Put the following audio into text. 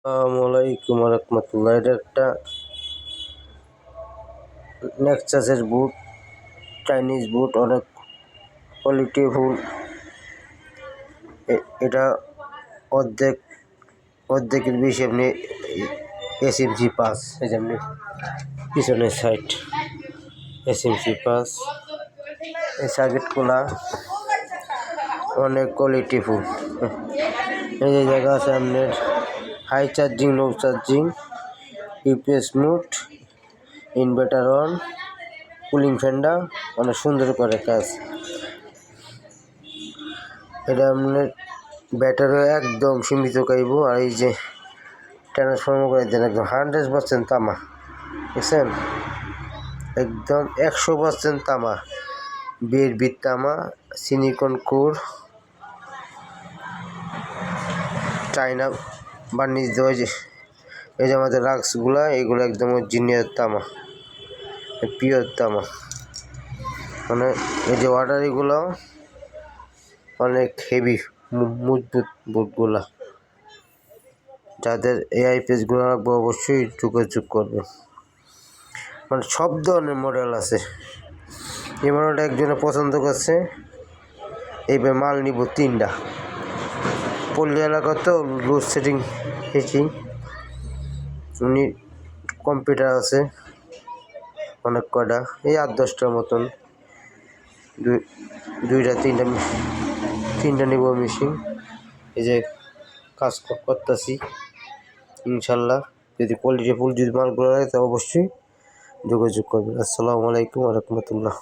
আসসালামু আলাইকুম রহমতুল্লাহ। এটা একটা নেক্সাসের বুট, চাইনিজ বুট, অনেক কোয়ালিটিফুল। এটা অর্ধেকের বেশি আপনি এসএমসি পাস, এই যে আপনি পিছনের সাইড এসএমসি পাস, এই সার্কিট খোলা, অনেক কোয়ালিটিফুল। এই যে জায়গা আছে আপনার high charging, low charging, UPS mode, inverter on, cooling ফ্যানটা অনেক সুন্দর করে কাজ। এটা আপনার ব্যাটারি একদম সীমিত কাইব। আর এই যে ট্রান্সফর্মার করে দেন একদম 100% তামা, বুঝছেন, একদম 100% তামা, বিট তামা, সিলিকন কোর, চায়না বার্নিশ দেওয়া। এই যে আমাদের রাক্সগুলা, এগুলো একদম অরিজিনাল তামা, পিওর তামা। মানে এই যে ওয়াটারিগুলো অনেক হেভি, মজবুত বুটগুলা। যাদের এআই পেজগুলো রাখবো অবশ্যই যোগাযোগ করবে। মানে সব ধরনের মডেল আছে। এই মডেলটা একজনে পছন্দ করছে, এইবার মাল নিব 3টা। পল্লী এলাকা তো লোড সেটিং হেচিং, উনি কম্পিউটার আছে অনেক কয়টা, এই 8-10টার মতন, 3টা নিব মেশিন। এই যে কাজ করতেছি ইনশাল্লাহ। যদি কোয়ালিটি ফুল যদি মালগুলো লাগে তা অবশ্যই যোগাযোগ করবেন। আসসালামু আলাইকুম রহমতুল্লাহ।